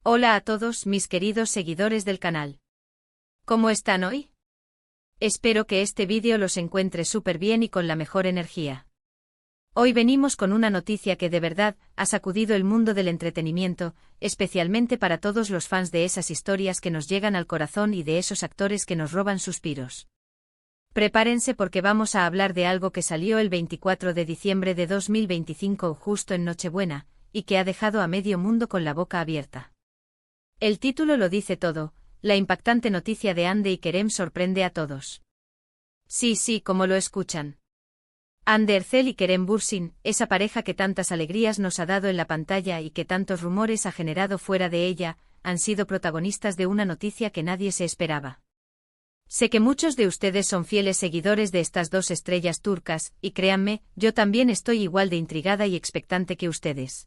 Hola a todos mis queridos seguidores del canal. ¿Cómo están hoy? Espero que este vídeo los encuentre súper bien y con la mejor energía. Hoy venimos con una noticia que de verdad ha sacudido el mundo del entretenimiento, especialmente para todos los fans de esas historias que nos llegan al corazón y de esos actores que nos roban suspiros. Prepárense porque vamos a hablar de algo que salió el 24 de diciembre de 2025 justo en Nochebuena, y que ha dejado a medio mundo con la boca abierta. El título lo dice todo, la impactante noticia de Hande y Kerem sorprende a todos. Sí, como lo escuchan. Hande Erçel y Kerem Bürsin, esa pareja que tantas alegrías nos ha dado en la pantalla y que tantos rumores ha generado fuera de ella, han sido protagonistas de una noticia que nadie se esperaba. Sé que muchos de ustedes son fieles seguidores de estas dos estrellas turcas, y créanme, yo también estoy igual de intrigada y expectante que ustedes.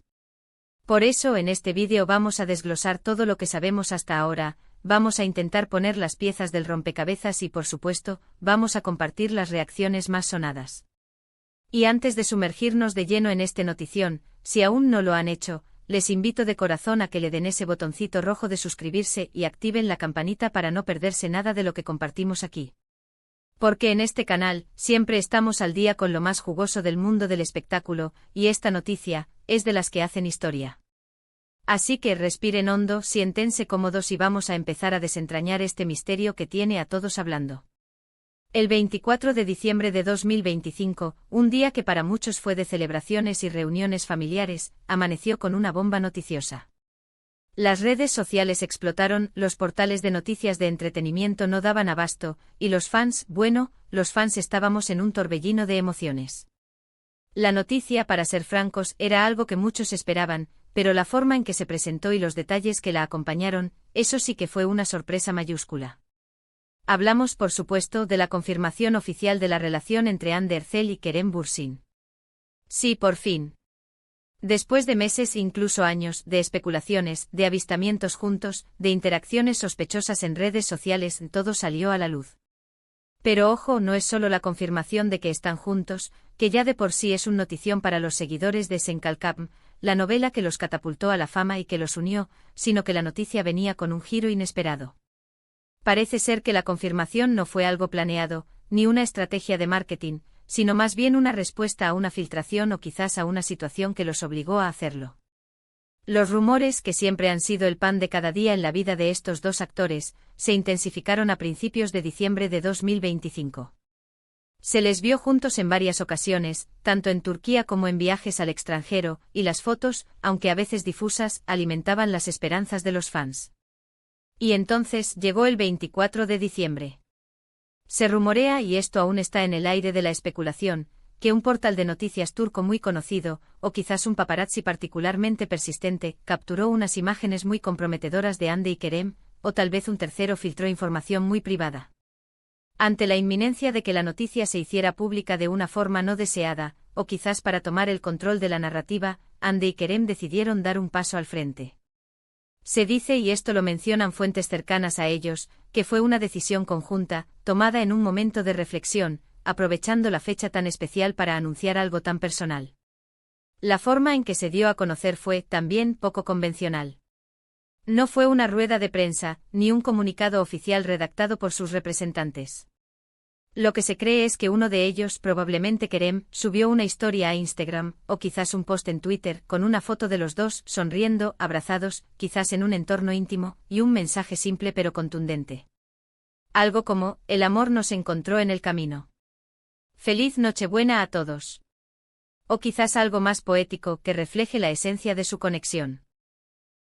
Por eso en este vídeo vamos a desglosar todo lo que sabemos hasta ahora, vamos a intentar poner las piezas del rompecabezas y por supuesto, vamos a compartir las reacciones más sonadas. Y antes de sumergirnos de lleno en este notición, si aún no lo han hecho, les invito de corazón a que le den ese botoncito rojo de suscribirse y activen la campanita para no perderse nada de lo que compartimos aquí. Porque en este canal, siempre estamos al día con lo más jugoso del mundo del espectáculo, y esta noticia, es de las que hacen historia. Así que respiren hondo, siéntense cómodos y vamos a empezar a desentrañar este misterio que tiene a todos hablando. El 24 de diciembre de 2025, un día que para muchos fue de celebraciones y reuniones familiares, amaneció con una bomba noticiosa. Las redes sociales explotaron, los portales de noticias de entretenimiento no daban abasto, y los fans estábamos en un torbellino de emociones. La noticia, para ser francos, era algo que muchos esperaban, pero la forma en que se presentó y los detalles que la acompañaron, eso sí que fue una sorpresa mayúscula. Hablamos, por supuesto, de la confirmación oficial de la relación entre Hande Erçel y Kerem Bürsin. Sí, por fin. Después de meses, incluso años, de especulaciones, de avistamientos juntos, de interacciones sospechosas en redes sociales, todo salió a la luz. Pero ojo, no es solo la confirmación de que están juntos, que ya de por sí es un notición para los seguidores de Senkalkam, la novela que los catapultó a la fama y que los unió, sino que la noticia venía con un giro inesperado. Parece ser que la confirmación no fue algo planeado, ni una estrategia de marketing, sino más bien una respuesta a una filtración o quizás a una situación que los obligó a hacerlo. Los rumores, que siempre han sido el pan de cada día en la vida de estos dos actores, se intensificaron a principios de diciembre de 2025. Se les vio juntos en varias ocasiones, tanto en Turquía como en viajes al extranjero, y las fotos, aunque a veces difusas, alimentaban las esperanzas de los fans. Y entonces llegó el 24 de diciembre. Se rumorea, y esto aún está en el aire de la especulación, que un portal de noticias turco muy conocido, o quizás un paparazzi particularmente persistente, capturó unas imágenes muy comprometedoras de Hande y Kerem, o tal vez un tercero filtró información muy privada. Ante la inminencia de que la noticia se hiciera pública de una forma no deseada, o quizás para tomar el control de la narrativa, Hande y Kerem decidieron dar un paso al frente. Se dice, y esto lo mencionan fuentes cercanas a ellos, que fue una decisión conjunta, tomada en un momento de reflexión, aprovechando la fecha tan especial para anunciar algo tan personal. La forma en que se dio a conocer fue, también, poco convencional. No fue una rueda de prensa, ni un comunicado oficial redactado por sus representantes. Lo que se cree es que uno de ellos, probablemente Kerem, subió una historia a Instagram, o quizás un post en Twitter, con una foto de los dos, sonriendo, abrazados, quizás en un entorno íntimo, y un mensaje simple pero contundente. Algo como, el amor nos encontró en el camino. Feliz Nochebuena a todos. O quizás algo más poético que refleje la esencia de su conexión.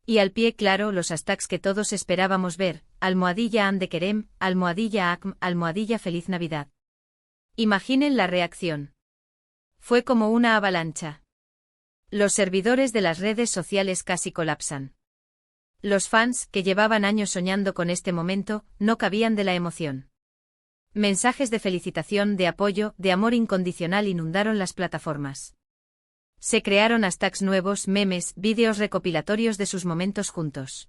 Y al pie, claro, los hashtags que todos esperábamos ver, #Hande Kerem, #Akm, #Feliz Navidad. Imaginen la reacción. Fue como una avalancha. Los servidores de las redes sociales casi colapsan. Los fans, que llevaban años soñando con este momento, no cabían de la emoción. Mensajes de felicitación, de apoyo, de amor incondicional inundaron las plataformas. Se crearon hashtags nuevos, memes, vídeos recopilatorios de sus momentos juntos.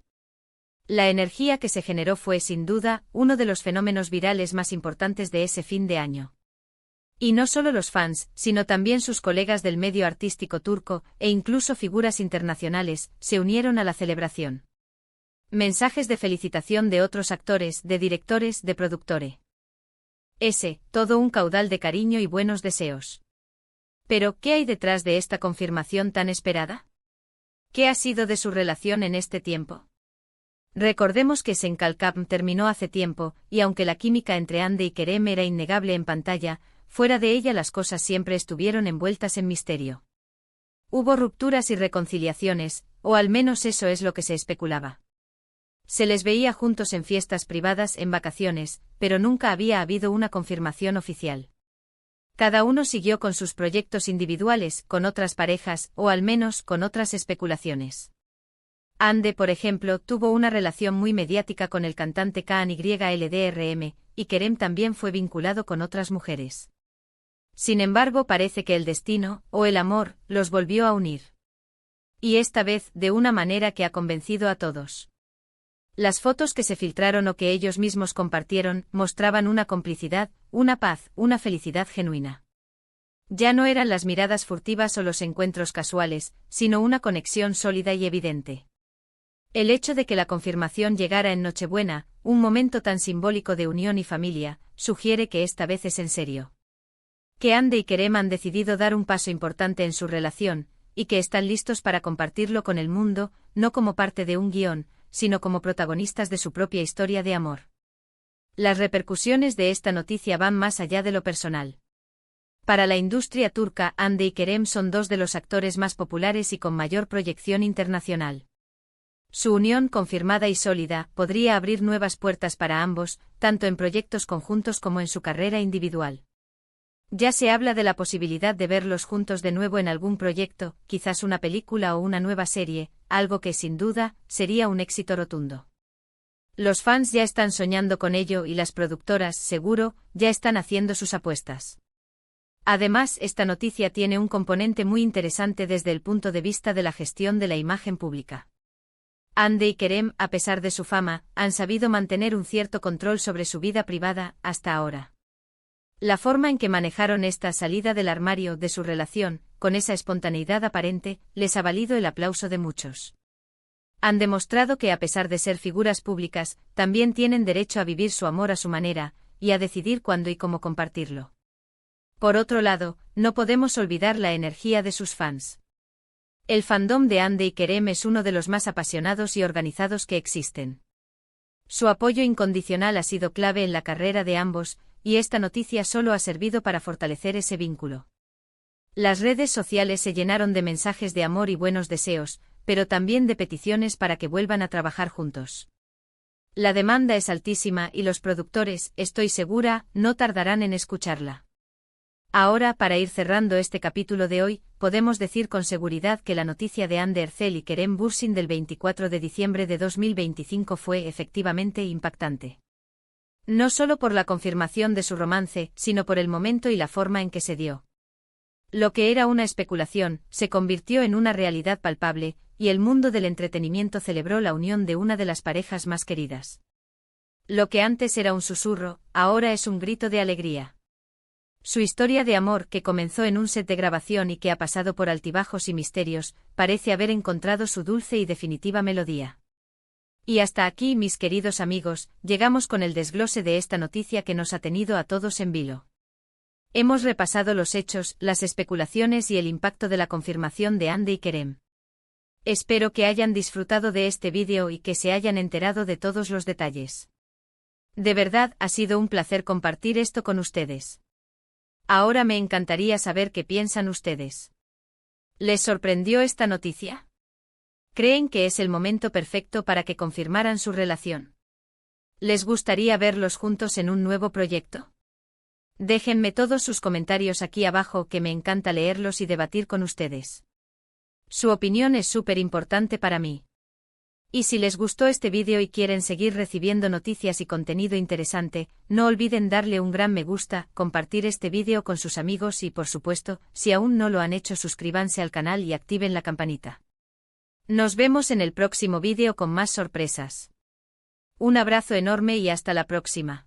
La energía que se generó fue, sin duda, uno de los fenómenos virales más importantes de ese fin de año. Y no solo los fans, sino también sus colegas del medio artístico turco, e incluso figuras internacionales, se unieron a la celebración. Mensajes de felicitación de otros actores, de directores, de productores. Todo un caudal de cariño y buenos deseos. Pero, ¿qué hay detrás de esta confirmación tan esperada? ¿Qué ha sido de su relación en este tiempo? Recordemos que Senkalkam terminó hace tiempo, y aunque la química entre Ande y Kerem era innegable en pantalla, fuera de ella las cosas siempre estuvieron envueltas en misterio. Hubo rupturas y reconciliaciones, o al menos eso es lo que se especulaba. Se les veía juntos en fiestas privadas, en vacaciones, pero nunca había habido una confirmación oficial. Cada uno siguió con sus proyectos individuales, con otras parejas, o al menos con otras especulaciones. Ande, por ejemplo, tuvo una relación muy mediática con el cantante KANYLDRM, y Kerem también fue vinculado con otras mujeres. Sin embargo, parece que el destino, o el amor, los volvió a unir. Y esta vez, de una manera que ha convencido a todos. Las fotos que se filtraron o que ellos mismos compartieron mostraban una complicidad, una paz, una felicidad genuina. Ya no eran las miradas furtivas o los encuentros casuales, sino una conexión sólida y evidente. El hecho de que la confirmación llegara en Nochebuena, un momento tan simbólico de unión y familia, sugiere que esta vez es en serio. Que Ande y Kerem han decidido dar un paso importante en su relación, y que están listos para compartirlo con el mundo, no como parte de un guión, sino como protagonistas de su propia historia de amor. Las repercusiones de esta noticia van más allá de lo personal. Para la industria turca, Ande y Kerem son dos de los actores más populares y con mayor proyección internacional. Su unión confirmada y sólida podría abrir nuevas puertas para ambos, tanto en proyectos conjuntos como en su carrera individual. Ya se habla de la posibilidad de verlos juntos de nuevo en algún proyecto, quizás una película o una nueva serie, algo que sin duda sería un éxito rotundo. Los fans ya están soñando con ello y las productoras, seguro, ya están haciendo sus apuestas. Además, esta noticia tiene un componente muy interesante desde el punto de vista de la gestión de la imagen pública. Ande y Kerem, a pesar de su fama, han sabido mantener un cierto control sobre su vida privada, hasta ahora. La forma en que manejaron esta salida del armario de su relación, con esa espontaneidad aparente, les ha valido el aplauso de muchos. Han demostrado que a pesar de ser figuras públicas, también tienen derecho a vivir su amor a su manera, y a decidir cuándo y cómo compartirlo. Por otro lado, no podemos olvidar la energía de sus fans. El fandom de Ande y Kerem es uno de los más apasionados y organizados que existen. Su apoyo incondicional ha sido clave en la carrera de ambos, y esta noticia solo ha servido para fortalecer ese vínculo. Las redes sociales se llenaron de mensajes de amor y buenos deseos, pero también de peticiones para que vuelvan a trabajar juntos. La demanda es altísima y los productores, estoy segura, no tardarán en escucharla. Ahora, para ir cerrando este capítulo de hoy, podemos decir con seguridad que la noticia de Hande Erçel y Kerem Bürsin del 24 de diciembre de 2025 fue efectivamente impactante. No solo por la confirmación de su romance, sino por el momento y la forma en que se dio. Lo que era una especulación, se convirtió en una realidad palpable, y el mundo del entretenimiento celebró la unión de una de las parejas más queridas. Lo que antes era un susurro, ahora es un grito de alegría. Su historia de amor, que comenzó en un set de grabación y que ha pasado por altibajos y misterios, parece haber encontrado su dulce y definitiva melodía. Y hasta aquí, mis queridos amigos, llegamos con el desglose de esta noticia que nos ha tenido a todos en vilo. Hemos repasado los hechos, las especulaciones y el impacto de la confirmación de Hande y Kerem. Espero que hayan disfrutado de este vídeo y que se hayan enterado de todos los detalles. De verdad, ha sido un placer compartir esto con ustedes. Ahora me encantaría saber qué piensan ustedes. ¿Les sorprendió esta noticia? ¿Creen que es el momento perfecto para que confirmaran su relación? ¿Les gustaría verlos juntos en un nuevo proyecto? Déjenme todos sus comentarios aquí abajo, que me encanta leerlos y debatir con ustedes. Su opinión es súper importante para mí. Y si les gustó este vídeo y quieren seguir recibiendo noticias y contenido interesante, no olviden darle un gran me gusta, compartir este vídeo con sus amigos y, por supuesto, si aún no lo han hecho, suscríbanse al canal y activen la campanita. Nos vemos en el próximo vídeo con más sorpresas. Un abrazo enorme y hasta la próxima.